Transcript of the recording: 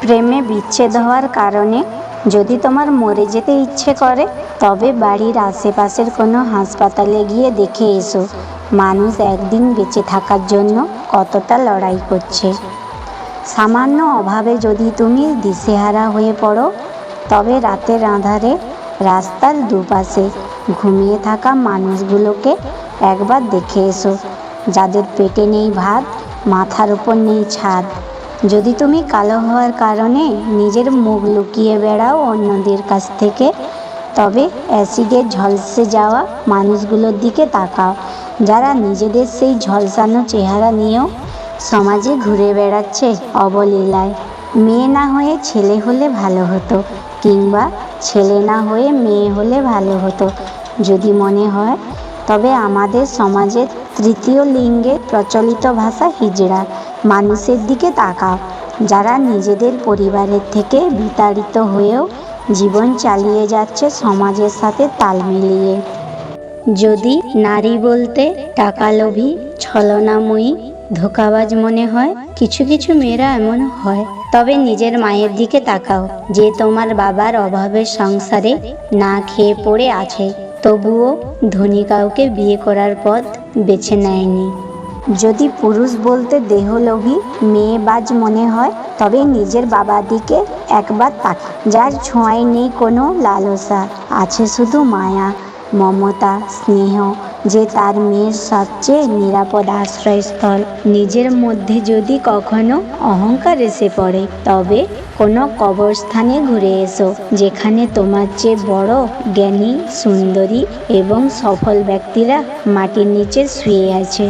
প্রেমে বিচ্ছেদ হওয়ার কারণে যদি তোমার মরে যেতে ইচ্ছে করে, তবে বাড়ির আশেপাশের কোনো হাসপাতালে গিয়ে দেখে এসো মানুষ একদিন বেঁচে থাকার জন্য কতটা লড়াই করছে। সামান্য অভাবে যদি তুমি দিশেহারা হয়ে পড়ো, তবে রাতের আঁধারে রাস্তার দুপাশে ঘুমিয়ে থাকা মানুষগুলোকে একবার দেখে এসো, যাদের পেটে নেই ভাত, মাথার উপর নেই ছাদ। যদি তুমি কালো হওয়ার কারণে নিজের মুখ লুকিয়ে বেড়াও অন্যদের কাছ থেকে, তবে অ্যাসিডের ঝলসে যাওয়া মানুষগুলোর দিকে তাকাও, যারা নিজেদের সেই ঝলসানো চেহারা নিয়েও সমাজে ঘুরে বেড়াচ্ছে অবলীলায়। মেয়ে না হয়ে ছেলে হলে ভালো হতো, কিংবা ছেলে না হয়ে মেয়ে হলে ভালো হতো যদি মনে হয়, তবে আমাদের সমাজের তৃতীয় লিঙ্গের প্রচলিত ভাষা হিজড়া মানুষের দিকে তাকাও, যারা নিজেদের পরিবারের থেকে বিতাড়িত হয়েও জীবন চালিয়ে যাচ্ছে সমাজের সাথে তাল মিলিয়ে। যদি নারী বলতে টাকালোভী, ছলনাময়ী, ধোঁকাবাজ মনে হয়, কিছু কিছু মেয়েরা এমন হয়, তবে নিজের মায়ের দিকে তাকাও, যে তোমার বাবার অভাবের সংসারে না খেয়ে পড়ে আছে, তবুও ধনী কাউকে বিয়ে করার পথ বেছে নেয়নি। যদি পুরুষ বলতে দেহলোভী, মেয়েবাজ মনে হয়, তবে নিজের বাবার দিকে একবার তাকা, যার ছোঁয়ায় নেই কোনো লালসা, আছে শুধু মায়া, মমতা, স্নেহ, যে তার মেয়ের সবচেয়ে নিরাপদ আশ্রয়স্থল। নিজের মধ্যে যদি কখনো অহংকার এসে পড়ে, তবে কোনো কবরস্থানে ঘুরে এসো, যেখানে তোমার চেয়ে বড় জ্ঞানী, সুন্দরী এবং সফল ব্যক্তিরা মাটির নিচে শুয়ে আছে।